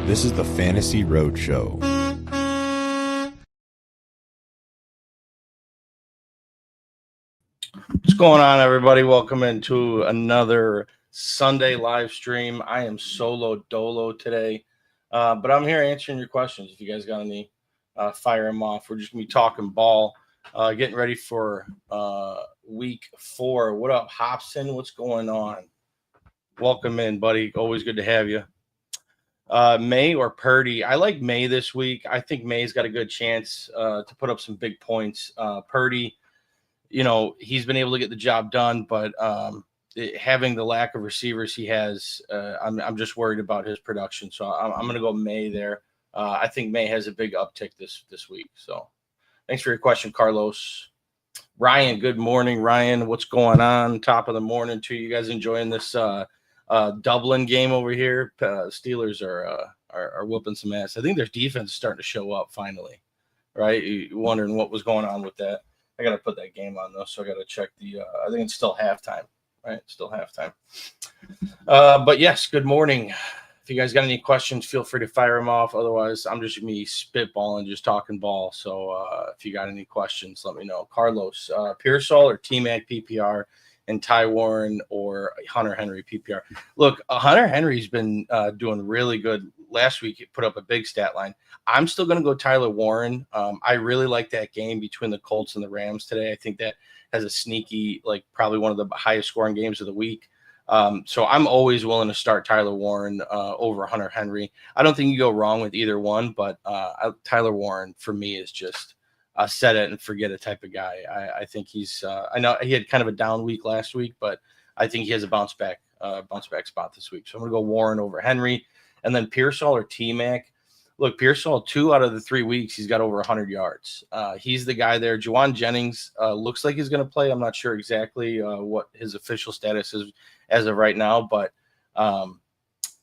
This is the Fantasy Roadshow. What's going on, everybody? Welcome into another Sunday live stream. I am solo dolo today, but I'm here answering your questions. If you guys got any, fire them off. We're just going to be talking ball, getting ready for week 4. What up, Hobson? What's going on? Welcome in, buddy. Always good to have you. May or Purdy? I like May this week. I think May's got a good chance to put up some big points. Purdy, you know, he's been able to get the job done, but having the lack of receivers he has, I'm just worried about his production. So I'm going to go May there. I think May has a big uptick this week. So thanks for your question, Carlos. Ryan, good morning, Ryan. What's going on? Top of the morning to you guys. Enjoying this Dublin game over here. Steelers are whooping some ass. I think their defense is starting to show up finally. Right? You're wondering what was going on with that. I got to put that game on, though, so I got to check the I think it's still halftime, right? Still halftime. But, yes, good morning. If you guys got any questions, feel free to fire them off. Otherwise, I'm just going to be spitballing, just talking ball. So if you got any questions, let me know. Carlos, Pearsall or T-Mac PPR, and Ty Warren or Hunter Henry PPR. Look, Hunter Henry's been doing really good. Last week, he put up a big stat line. I'm still going to go Tyler Warren. I really like that game between the Colts and the Rams today. I think that has a sneaky, like probably one of the highest scoring games of the week. So I'm always willing to start Tyler Warren over Hunter Henry. I don't think you go wrong with either one, but Tyler Warren for me is just a set it and forget it type of guy. I think he's I know he had kind of a down week last week, but I think he has a bounce back spot this week. So I'm going to go Warren over Henry. And then Pearsall or T-Mac. Look, Pearsall, 2 out of the 3 weeks, he's got over 100 yards. He's the guy there. Juwan Jennings looks like he's going to play. I'm not sure exactly what his official status is as of right now, but I'm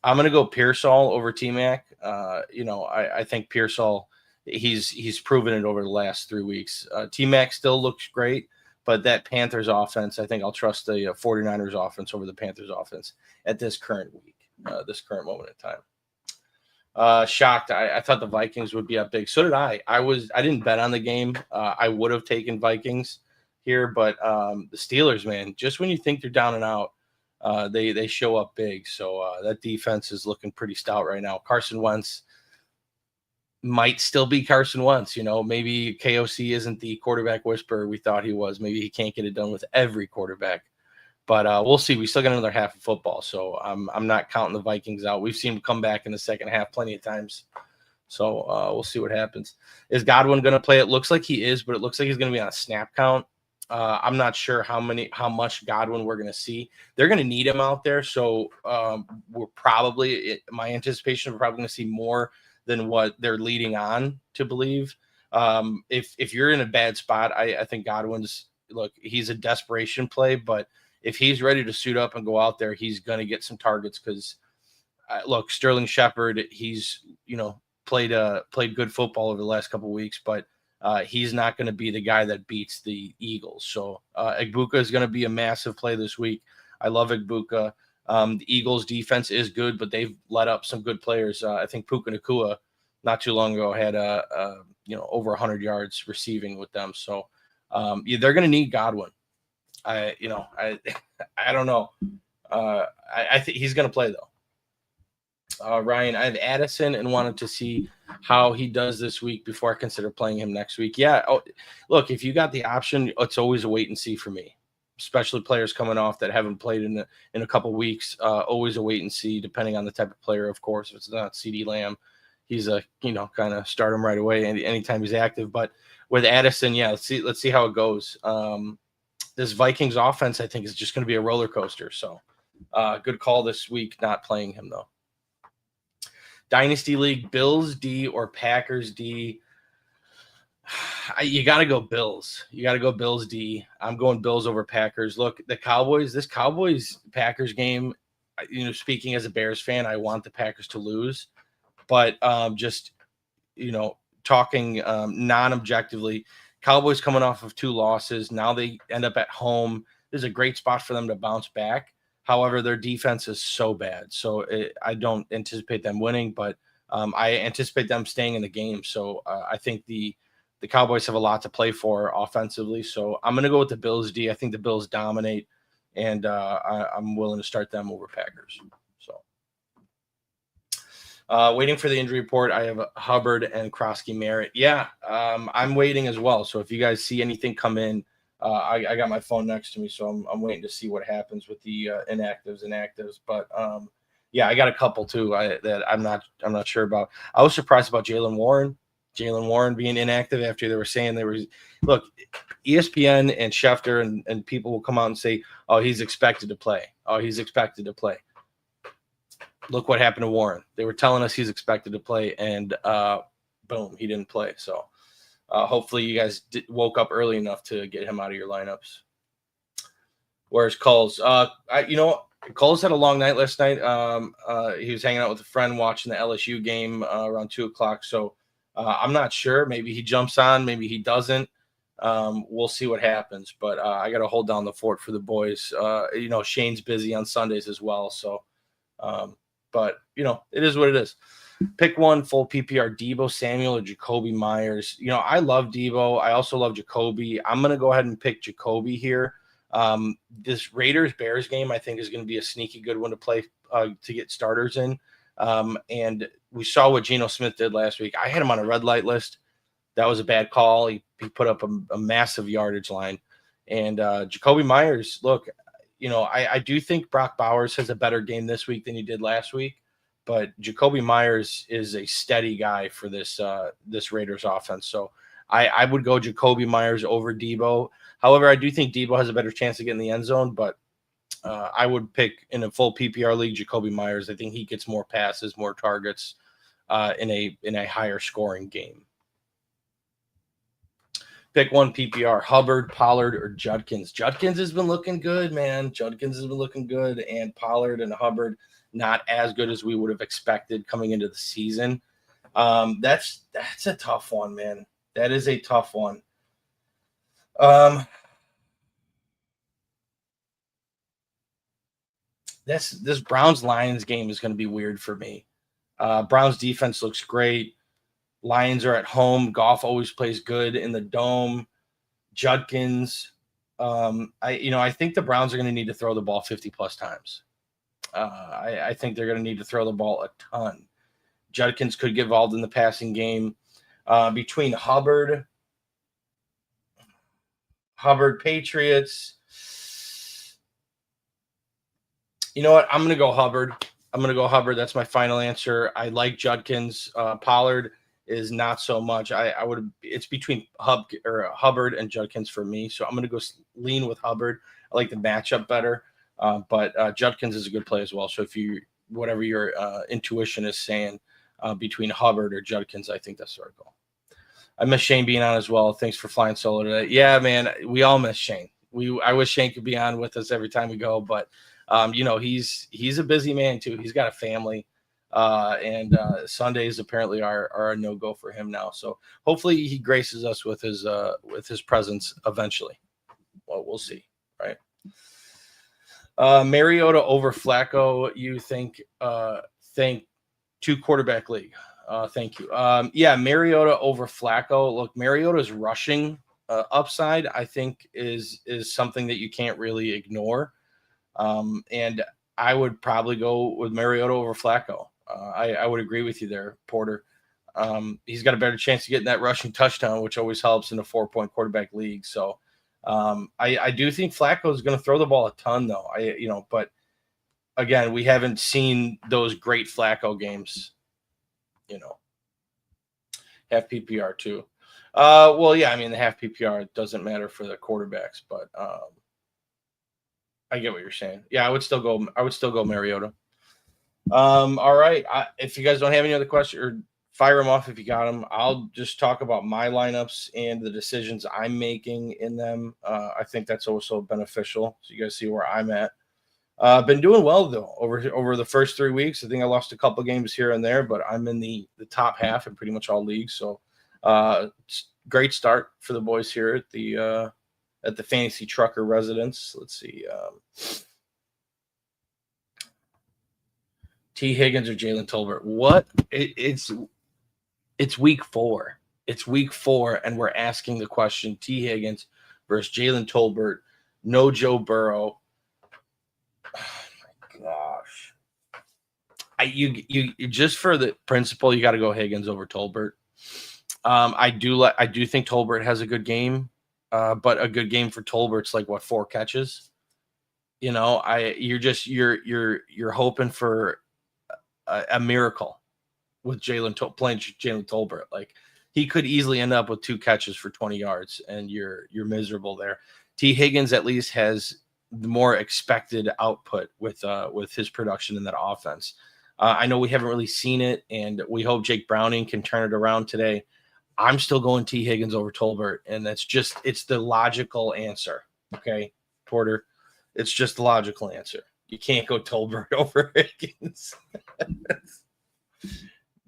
going to go Pearsall over T-Mac. I think Pearsall, he's proven it over the last 3 weeks. T-Mac still looks great, but that Panthers offense, I think I'll trust the 49ers offense over the Panthers offense at this current week. This current moment in time. Shocked. I thought the Vikings would be up big. So did I. I didn't bet on the game. I would have taken Vikings here, but the Steelers, man, just when you think they're down and out, they show up big. So that defense is looking pretty stout right now. Carson Wentz might still be Carson Wentz. Maybe KOC isn't the quarterback whisperer we thought he was. Maybe he can't get it done with every quarterback. But we'll see. We still got another half of football, so I'm not counting the Vikings out. We've seen them come back in the second half plenty of times. So we'll see what happens. Is Godwin going to play? It looks like he is, but it looks like he's going to be on a snap count. I'm not sure how much Godwin we're going to see. They're going to need him out there, so we're probably my anticipation we're probably going to see more than what they're leading on to believe. If you're in a bad spot, I think Godwin's he's a desperation play, but if he's ready to suit up and go out there, he's going to get some targets because, Sterling Shepard, he's, played good football over the last couple of weeks, but he's not going to be the guy that beats the Eagles. So Egbuka is going to be a massive play this week. I love Egbuka. The Eagles defense is good, but they've let up some good players. I think Puka Nacua not too long ago had over 100 yards receiving with them. So they're going to need Godwin. I don't know. I think he's going to play though. Ryan, I have Addison and wanted to see how he does this week before I consider playing him next week. Yeah. Look, if you got the option, it's always a wait and see for me, especially players coming off that haven't played in a couple weeks. Always a wait and see, depending on the type of player, of course. If it's not CeeDee Lamb, he's kind of start him right away anytime he's active. But with Addison, yeah, let's see how it goes. This Vikings offense, I think, is just going to be a roller coaster. So good call this week, not playing him, though. Dynasty League, Bills D or Packers D? You got to go Bills. You got to go Bills D. I'm going Bills over Packers. Look, this Cowboys-Packers game, speaking as a Bears fan, I want the Packers to lose. But talking non-objectively, Cowboys coming off of 2 losses. Now they end up at home. This is a great spot for them to bounce back. However, their defense is so bad. So I don't anticipate them winning, but I anticipate them staying in the game. So I think the Cowboys have a lot to play for offensively. So I'm going to go with the Bills D. I think the Bills dominate, and I'm willing to start them over Packers. So waiting for the injury report. I have Hubbard and Krosky Merritt. Yeah, I'm waiting as well. So if you guys see anything come in, I got my phone next to me, so I'm waiting to see what happens with the inactives. But yeah, I got a couple too that I'm not sure about. I was surprised about Jaylen Warren being inactive after they were saying look, ESPN and Schefter and people will come out and say, oh, he's expected to play. Oh, he's expected to play. Look what happened to Warren. They were telling us he's expected to play, and boom, he didn't play. So hopefully you guys woke up early enough to get him out of your lineups. Where's Coles? Coles had a long night last night. He was hanging out with a friend watching the LSU game around 2:00. So I'm not sure. Maybe he jumps on. Maybe he doesn't. We'll see what happens. But I got to hold down the fort for the boys. Shane's busy on Sundays as well. So, but it is what it is. Pick one full PPR: Deebo Samuel or Jacoby Myers. I love Deebo. I also love Jacoby. I'm going to go ahead and pick Jacoby here. This Raiders-Bears game, I think, is going to be a sneaky good one to play to get starters in. And we saw what Geno Smith did last week. I had him on a red light list. That was a bad call. He put up a massive yardage line. And Jacoby Myers, look, I do think Brock Bowers has a better game this week than he did last week. But Jacoby Myers is a steady guy for this Raiders offense. So I would go Jacoby Myers over Deebo. However, I do think Deebo has a better chance to get in the end zone, but I would pick in a full PPR league Jacoby Myers. I think he gets more passes, more targets in a higher scoring game. Pick one PPR: Hubbard, Pollard, or Judkins. Judkins has been looking good, man. Judkins has been looking good, and Pollard and Hubbard not as good as we would have expected coming into the season. That's a tough one, man. That is a tough one. This Browns-Lions game is going to be weird for me. Browns defense looks great. Lions are at home. Goff always plays good in the dome. Judkins. I think the Browns are going to need to throw the ball 50 plus times. I think they're going to need to throw the ball a ton. Judkins could get involved in the passing game. Between Hubbard, Patriots. You know what? I'm going to go Hubbard. That's my final answer. I like Judkins. Pollard is not so much. It's between Hubbard and Judkins for me. So I'm going to go lean with Hubbard. I like the matchup better. But Judkins is a good play as well. So whatever your intuition is saying between Hubbard or Judkins, I think that's the right call. I miss Shane being on as well. Thanks for flying solo today. Yeah, man, we all miss Shane. I wish Shane could be on with us every time we go, but he's a busy man too. He's got a family, and Sundays apparently are a no-go for him now. So hopefully he graces us with his presence eventually. Well, we'll see, right? Mariota over Flacco, you think 2-quarterback league. Thank you. Yeah, Mariota over Flacco. Look, Mariota's rushing upside, I think, is something that you can't really ignore. And I would probably go with Mariota over Flacco. I would agree with you there, Porter. He's got a better chance of getting that rushing touchdown, which always helps in a 4-point quarterback league. So I do think Flacco is going to throw the ball a ton, though. But again, we haven't seen those great Flacco games. Half PPR too. Well, yeah, I mean the half PPR doesn't matter for the quarterbacks, but I get what you're saying. Yeah, I would still go Mariota. All right. If you guys don't have any other questions, or fire them off if you got them. I'll just talk about my lineups and the decisions I'm making in them. I think that's also beneficial, so you guys see where I'm at. Been doing well though over the first 3 weeks. I think I lost a couple games here and there, but I'm in the top half in pretty much all leagues. So great start for the boys here at the Fantasy Trucker residence. Let's see. T. Higgins or Jalen Tolbert? What? It's week 4. It's week 4, and we're asking the question: T. Higgins versus Jalen Tolbert. No Joe Burrow. Oh my gosh. You just for the principle, you got to go Higgins over Tolbert. I do think Tolbert has a good game, but a good game for Tolbert's like what, 4 catches. You know, you're hoping for a miracle with playing Jalen Tolbert. Like he could easily end up with 2 catches for 20 yards, and you're miserable there. T. Higgins at least has the more expected output with his production in that offense. I know we haven't really seen it, and we hope Jake Browning can turn it around today. I'm still going T. Higgins over Tolbert, and it's the logical answer. Okay, Porter, it's just the logical answer. You can't go Tolbert over Higgins.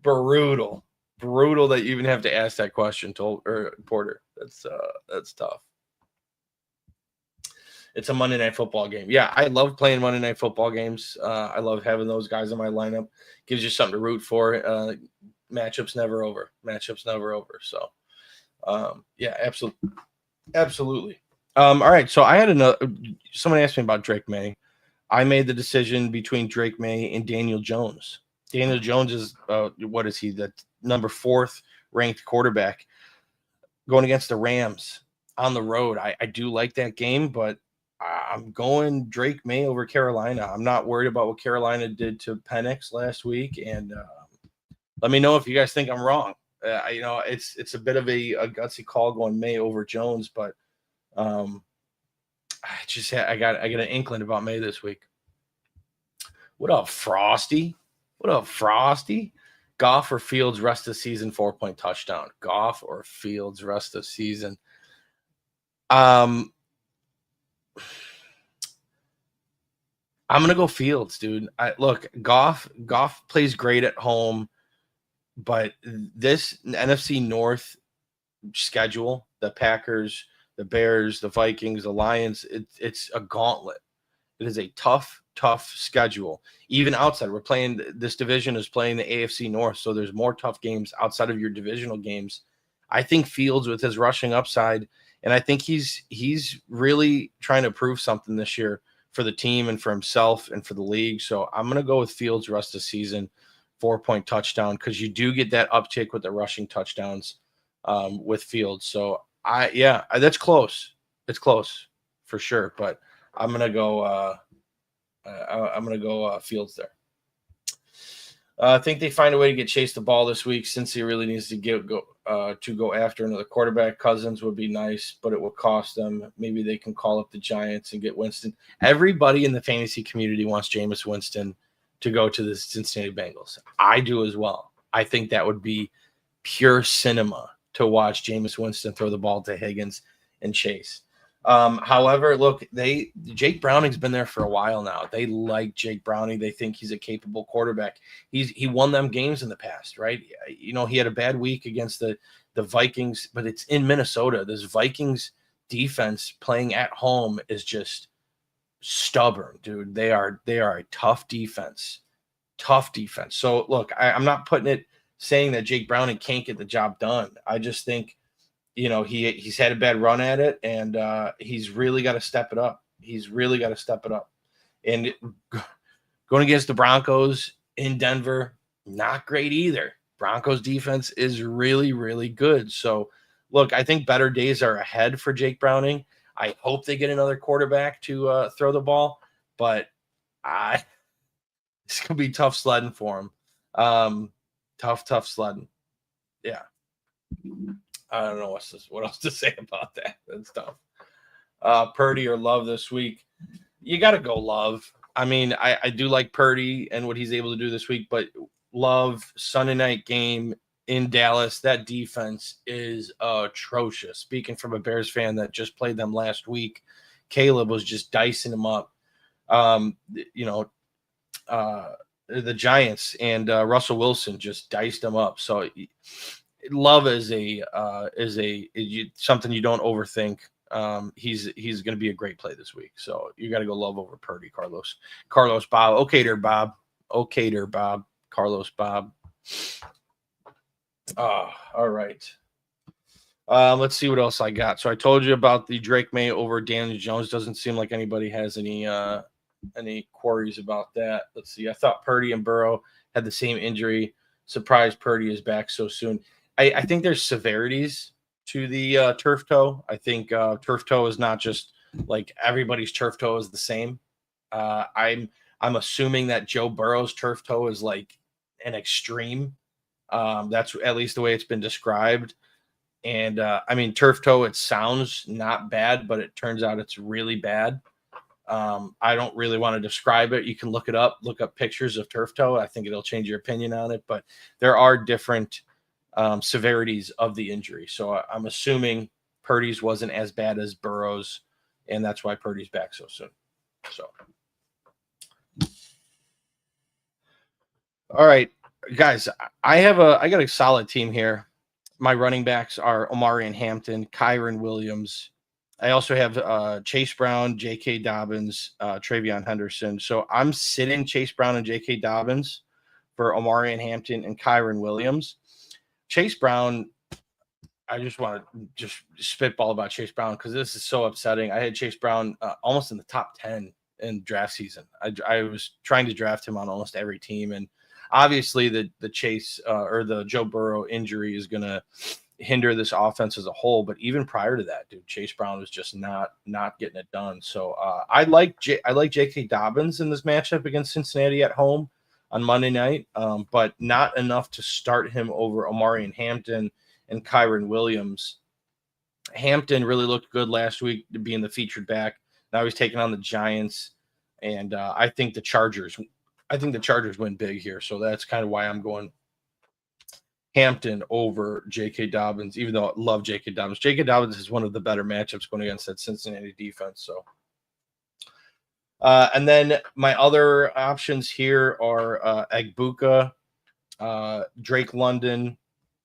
Brutal that you even have to ask that question, Porter. That's tough. It's a Monday Night Football game. Yeah, I love playing Monday Night Football games. I love having those guys in my lineup. Gives you something to root for. Matchups never over. So, yeah, absolutely. All right. So I had someone asked me about Drake May. I made the decision between Drake May and Daniel Jones. Daniel Jones is what is he? The number 4th ranked quarterback going against the Rams on the road. I do like that game, but I'm going Drake May over Carolina. I'm not worried about what Carolina did to Penix last week, and let me know if you guys think I'm wrong. It's a bit of a gutsy call going May over Jones, but I got an inkling about May this week. What up, Frosty? Goff or Fields rest of season 4-point touchdown. Goff or Fields rest of season. I'm gonna go Fields, dude. Look, Goff plays great at home, but this NFC North schedule, the Packers, the Bears, the Vikings, the Lions, it's a gauntlet. It is a tough schedule. Even outside, this division is playing the AFC North, so there's more tough games outside of your divisional games. I think Fields with his rushing upside, and I think he's really trying to prove something this year for the team and for himself and for the league. So I'm going to go with Fields rest of season, 4-point touchdown, because you do get that uptick with the rushing touchdowns with Fields. So that's close. It's close for sure, but I'm going to go Fields there. I think they find a way to get Chase the ball this week, since he really needs to go after another quarterback. Cousins would be nice, but it will cost them. Maybe they can call up the Giants and get Winston. Everybody in the fantasy community wants Jameis Winston to go to the Cincinnati Bengals. I do as well. I think that would be pure cinema to watch Jameis Winston throw the ball to Higgins and Chase. However, look, Jake Browning's been there for a while now. They like Jake Browning. They think he's a capable quarterback. He won them games in the past, right? You know, he had a bad week against the Vikings, but it's in Minnesota. This Vikings defense playing at home is just stubborn, dude. They are a tough defense. So look, I'm not saying that Jake Browning can't get the job done. I just think, you know, he's had a bad run at it, and he's really got to step it up. And going against the Broncos in Denver, not great either. Broncos defense is really, really good. So, look, I think better days are ahead for Jake Browning. I hope they get another quarterback to throw the ball, but it's going to be tough sledding for him. Tough sledding. Yeah. I don't know what else to say about that. That's tough. Purdy or Love this week. You got to go Love. I mean, I do like Purdy and what he's able to do this week, but Love, Sunday night game in Dallas, that defense is atrocious. Speaking from a Bears fan that just played them last week, Caleb was just dicing them up. The Giants and Russell Wilson just diced them up. So Love is something you don't overthink. He's going to be a great play this week. So you got to go Love over Purdy, Carlos. Bob. Okay there, Bob. Okader, Bob. Carlos Bob. All right. Let's see what else I got. So I told you about the Drake May over Daniel Jones. Doesn't seem like anybody has any queries about that. Let's see. I thought Purdy and Burrow had the same injury. Surprised Purdy is back so soon. I think there's severities to the turf toe. I think turf toe is not just like everybody's turf toe is the same. I'm assuming that Joe Burrow's turf toe is like an extreme. That's at least the way it's been described. And I mean, turf toe, it sounds not bad, but it turns out it's really bad. I don't really want to describe it. You can look it up, look up pictures of turf toe. I think it'll change your opinion on it, but there are different severities of the injury. So I'm assuming Purdy's wasn't as bad as Burrow's, and that's why Purdy's back so soon. So, all right, guys, I got a solid team here. My running backs are Omarion Hampton, Kyren Williams. I also have Chase Brown, J.K. Dobbins, Travion Henderson. So I'm sitting Chase Brown and J.K. Dobbins for Omarion Hampton and Kyren Williams. Chase Brown, I just want to just spitball about Chase Brown because this is so upsetting. I had Chase Brown almost in the top 10 in draft season. I was trying to draft him on almost every team, and obviously the Chase or the Joe Burrow injury is going to hinder this offense as a whole. But even prior to that, dude, Chase Brown was just not getting it done. So I like J.K. Dobbins in this matchup against Cincinnati at home on Monday night, but not enough to start him over Omarion Hampton and Kyren Williams. Hampton really looked good last week to being the featured back. Now he's taking on the Giants, and I think the Chargers win big here. So that's kind of why I'm going Hampton over J.K. Dobbins, even though I love J.K. Dobbins. J.K. Dobbins is one of the better matchups going against that Cincinnati defense. So, and then my other options here are Egbuka, Drake London,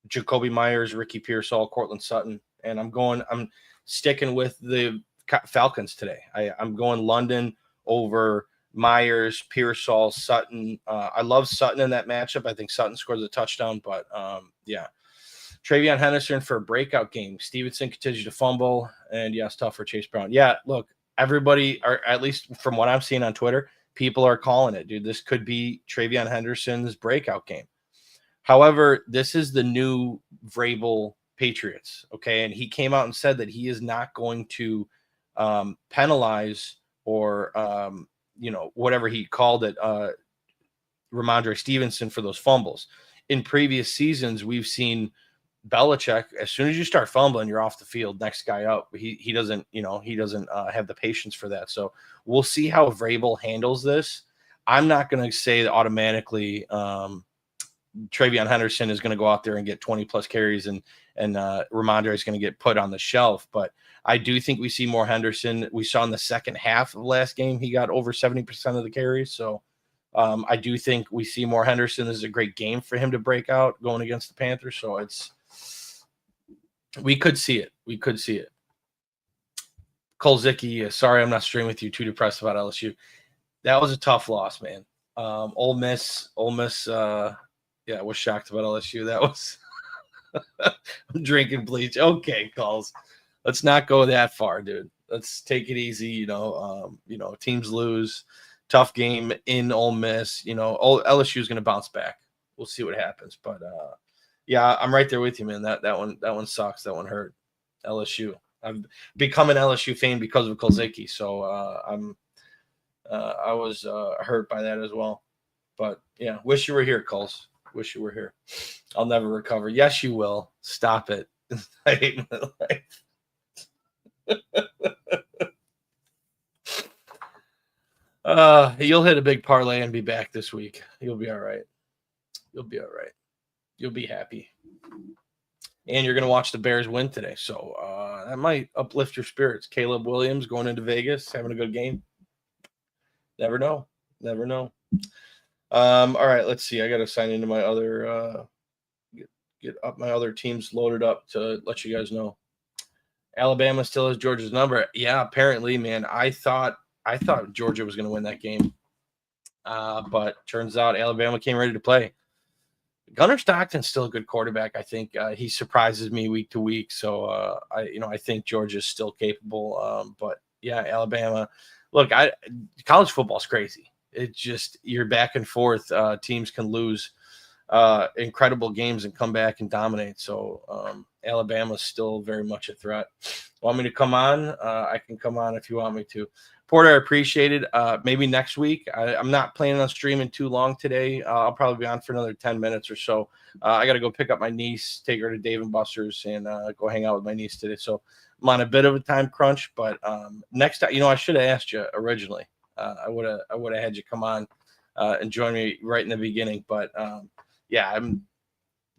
Jacoby Myers, Ricky Pearsall, Cortland Sutton. And I'm sticking with the Falcons today. I'm going London over Myers, Pearsall, Sutton. I love Sutton in that matchup. I think Sutton scores a touchdown, but yeah. Travion Henderson for a breakout game. Stevenson continues to fumble, and yes, tough for Chase Brown. Yeah, look, everybody, or at least from what I'm seeing on Twitter, people are calling it, dude. This could be Travion Henderson's breakout game. However, this is the new Vrabel Patriots, okay? And he came out and said that he is not going to penalize or whatever he called it, Ramondre Stevenson for those fumbles. In previous seasons, we've seen Belichick, as soon as you start fumbling, you're off the field, next guy up. He doesn't have the patience for that. So we'll see how Vrabel handles this. I'm not going to say that automatically Travion Henderson is going to go out there and get 20 plus carries and Ramondre is going to get put on the shelf. But I do think we see more Henderson. We saw in the second half of last game, he got over 70% of the carries. So I do think we see more Henderson. This is a great game for him to break out going against the Panthers. So we could see it. We could see it. Cole Zicki, sorry I'm not streaming with you. Too depressed about LSU. That was a tough loss, man. Ole Miss, yeah, I was shocked about LSU. That was I'm drinking bleach. Okay, calls. Let's not go that far, dude. Let's take it easy. Teams lose. Tough game in Ole Miss. LSU is going to bounce back. We'll see what happens. But yeah, I'm right there with you, man. That one sucks. That one hurt. LSU. I've become an LSU fan because of Kolzicki, so I was hurt by that as well. But yeah, wish you were here, Coles. Wish you were here. I'll never recover. Yes, you will. Stop it. I hate my life. You'll hit a big parlay and be back this week. You'll be all right. You'll be all right. You'll be happy. And you're going to watch the Bears win today. So that might uplift your spirits. Caleb Williams going into Vegas, having a good game. Never know. Never know. All right, let's see. I got to sign into my other get up my other teams loaded up to let you guys know. Alabama still has Georgia's number. Yeah, apparently, man. I thought Georgia was going to win that game. But turns out Alabama came ready to play. Gunnar Stockton's still a good quarterback. I think he surprises me week to week. So I think Georgia's still capable. But yeah, Alabama. Look, college football's crazy. It's just you're back and forth. Teams can lose incredible games and come back and dominate. So Alabama's still very much a threat. Want me to come on? I can come on if you want me to. Porter, I appreciate it. Maybe next week. I'm not planning on streaming too long today. I'll probably be on for another 10 minutes or so. I got to go pick up my niece, take her to Dave & Buster's, and go hang out with my niece today. So I'm on a bit of a time crunch, but next time, I should have asked you originally. I would have had you come on and join me right in the beginning. But yeah,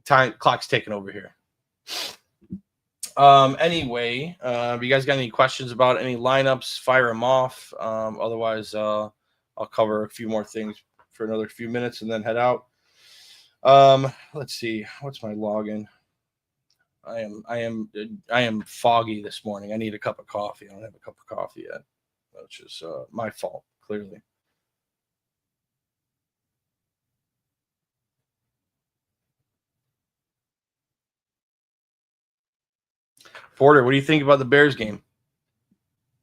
clock's taking over here. Anyway, you guys got any questions about any lineups? Fire them off. Otherwise, I'll cover a few more things for another few minutes and then head out. Let's see. What's my login? I am foggy this morning. I need a cup of coffee. I don't have a cup of coffee yet, which is my fault, clearly. Porter, what do you think about the Bears game?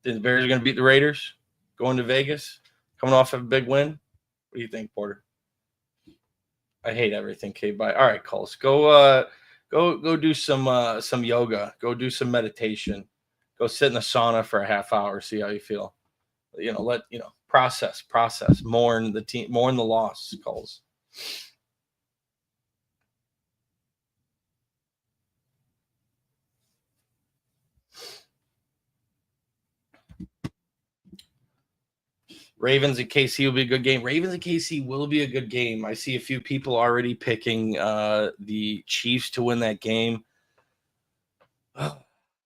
Think the Bears are going to beat the Raiders? Going to Vegas? Coming off of a big win? What do you think, Porter? I hate everything, K-Bye. All right, Coles. Go do some yoga. Go do some meditation. Go sit in the sauna for a half hour. See how you feel. Process. Mourn the team. Mourn the loss, Coles. Ravens and KC will be a good game. Ravens and KC will be a good game. I see a few people already picking the Chiefs to win that game.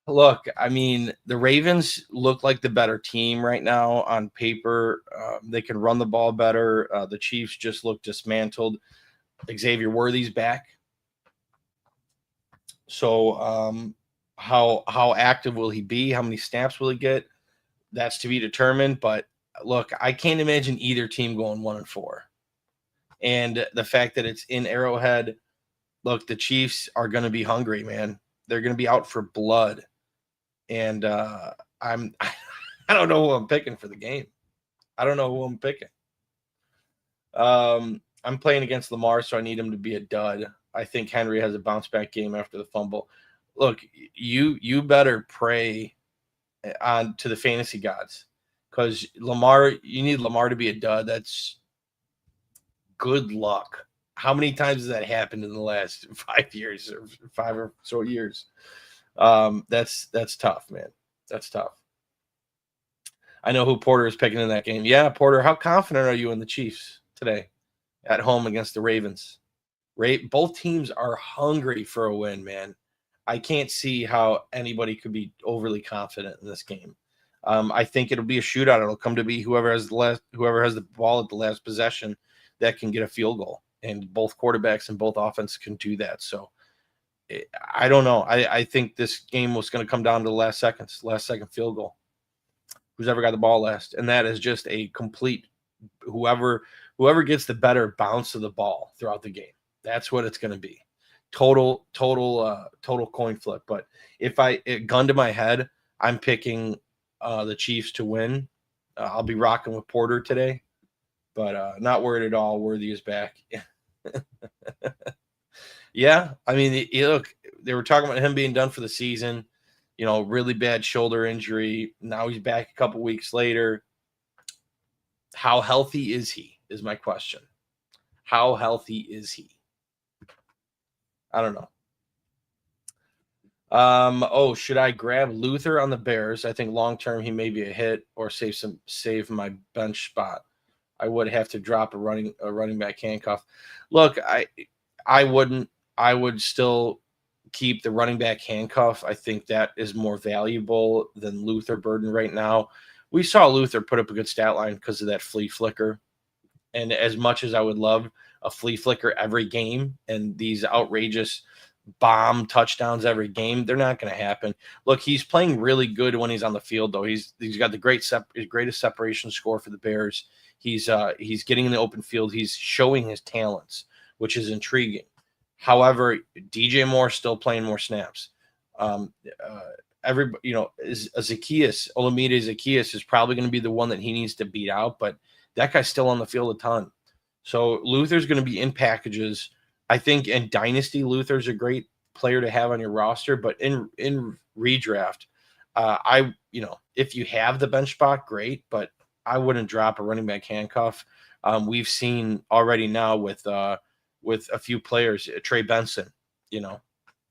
Look, I mean, the Ravens look like the better team right now on paper. They can run the ball better. The Chiefs just look dismantled. Xavier Worthy's back. So how active will he be? How many snaps will he get? That's to be determined. But look, I can't imagine either team going 1-4. And the fact that it's in Arrowhead, look, the Chiefs are going to be hungry, man. They're going to be out for blood. And I don't know who I'm picking for the game. I don't know who I'm picking. I'm playing against Lamar, so I need him to be a dud. I think Henry has a bounce back game after the fumble. Look, you better pray on to the fantasy gods, because you need Lamar to be a dud. That's good luck. How many times has that happened in the last 5 years or 5 or so years? That's tough, man. That's tough. I know who Porter is picking in that game. Yeah, Porter, how confident are you in the Chiefs today at home against the Ravens? Both teams are hungry for a win, man. I can't see how anybody could be overly confident in this game. I think it'll be a shootout. It'll come to be whoever has the ball at the last possession that can get a field goal, and both quarterbacks and both offenses can do that. So I don't know. I think this game was going to come down to the last second field goal. Who's ever got the ball last, and that is just a complete whoever gets the better bounce of the ball throughout the game. That's what it's going to be. Total coin flip. But if gun to my head, I'm picking the Chiefs to win. I'll be rocking with Porter today, but not worried at all. Worthy is back. Yeah, I mean, look, they were talking about him being done for the season. Really bad shoulder injury. Now he's back a couple weeks later. How healthy is he? Is my question. How healthy is he? I don't know. Should I grab Luther on the Bears? I think long term he may be a hit, or save my bench spot. I would have to drop a running back handcuff. Look, I wouldn't. I would still keep the running back handcuff. I think that is more valuable than Luther Burden right now. We saw Luther put up a good stat line because of that flea flicker. And as much as I would love a flea flicker every game and these outrageous bomb touchdowns every game, they're not going to happen. Look, he's playing really good when he's on the field, though. He's got the greatest separation score for the Bears. He's getting in the open field. He's showing his talents, which is intriguing. However, DJ Moore still playing more snaps. Everybody, Olamide Zaccheaus is probably going to be the one that he needs to beat out, but that guy's still on the field a ton. So Luther's going to be in packages. I think in Dynasty, Luther's a great player to have on your roster, but in redraft, if you have the bench spot, great, but I wouldn't drop a running back handcuff. We've seen already now with a few players, Trey Benson,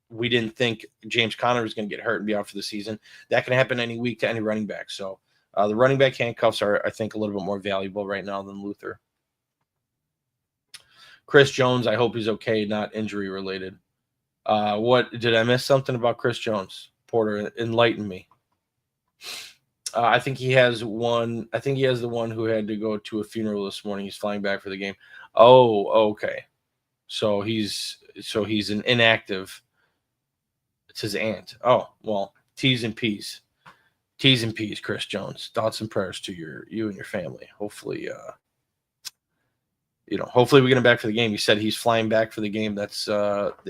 we didn't think James Conner was going to get hurt and be out for the season. That can happen any week to any running back. So the running back handcuffs are, I think, a little bit more valuable right now than Luther. Chris Jones, I hope he's okay, not injury related. What did I miss something about Chris Jones? Porter, enlighten me. I think he has one. I think he has the one who had to go to a funeral this morning. He's flying back for the game. Oh, okay. So he's an inactive. It's his aunt. Oh, well, T's and P's. T's and P's, Chris Jones. Thoughts and prayers to you and your family. Hopefully, hopefully we get him back for the game. He said he's flying back for the game. That's look,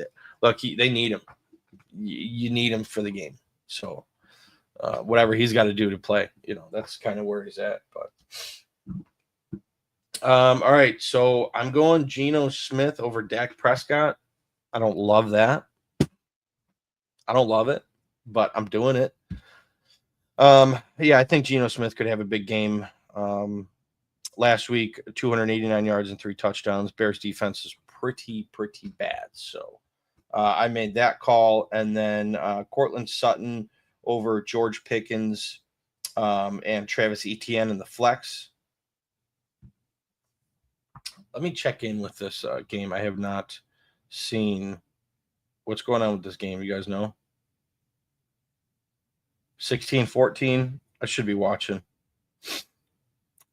they need him. You need him for the game. So whatever he's got to do to play, that's kind of where he's at. But all right, so I'm going Geno Smith over Dak Prescott. I don't love that. I don't love it, but I'm doing it. I think Geno Smith could have a big game. Last week, 289 yards and 3 touchdowns. Bears defense is pretty bad. So I made that call. And then Cortland Sutton over George Pickens and Travis Etienne in the flex. Let me check in with this game. I have not seen what's going on with this game. You guys know? 16-14. I should be watching.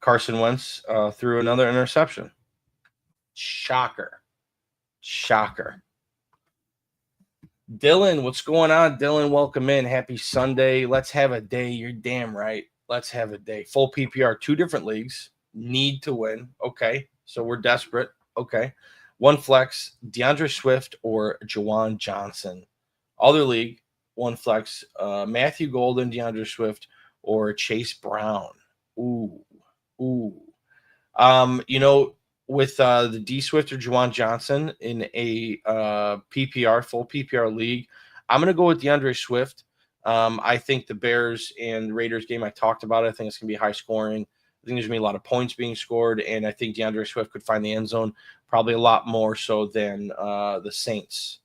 Carson Wentz threw another interception. Shocker. Dylan, what's going on? Dylan, welcome in. Happy Sunday. Let's have a day. You're damn right. Let's have a day. Full PPR, 2 different leagues. Need to win. Okay. So we're desperate. Okay. 1 flex, DeAndre Swift or Juwan Johnson. Other league, 1 flex, Matthew Golden, DeAndre Swift, or Chase Brown. Ooh. With the D Swift or Juwan Johnson in a PPR, full PPR league, I'm going to go with DeAndre Swift. I think the Bears and Raiders game, I talked about it. I think it's going to be high scoring. I think there's going to be a lot of points being scored, and I think DeAndre Swift could find the end zone probably a lot more so than the Saints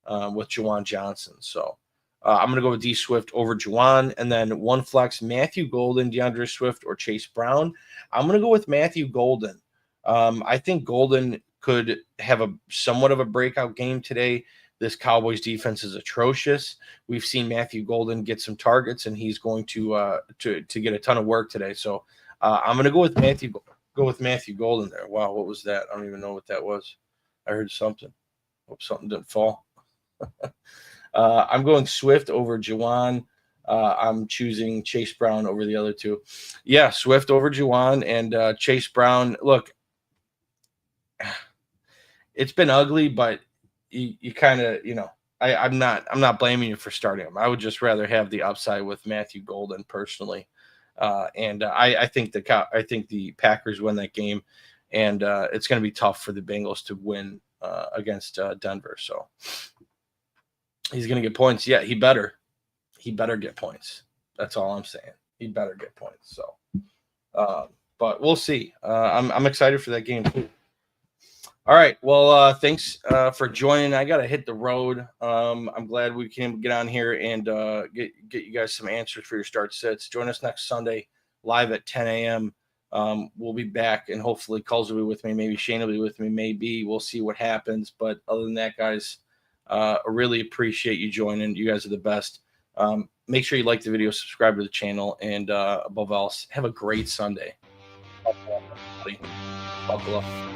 with Juwan Johnson. So I'm going to go with D Swift over Juwan, and then 1 flex, Matthew Golden, DeAndre Swift, or Chase Brown. I'm going to go with Matthew Golden. I think Golden could have a somewhat of a breakout game today. This Cowboys defense is atrocious. We've seen Matthew Golden get some targets, and he's going to get a ton of work today. So I'm going to go with Matthew Golden there. Wow, what was that? I don't even know what that was. I heard something. Hope something didn't fall. I'm going Swift over Juwan. I'm choosing Chase Brown over the other 2. Yeah, Swift over Juwan and Chase Brown. Look, it's been ugly, but you kind of, I'm not blaming you for starting him. I would just rather have the upside with Matthew Golden personally. I think the Packers win that game, and it's going to be tough for the Bengals to win against Denver. So he's going to get points. Yeah, he better get points. That's all I'm saying. He better get points. So, but we'll see. I'm excited for that game too. All right. Well, thanks for joining. I got to hit the road. I'm glad we can get on here and get you guys some answers for your start sits. Join us next Sunday live at 10 a.m. We'll be back, and hopefully Culls will be with me. Maybe Shane will be with me. Maybe. We'll see what happens. But other than that, guys, I really appreciate you joining. You guys are the best. Make sure you like the video, subscribe to the channel, and above all, have a great Sunday. Buckle up.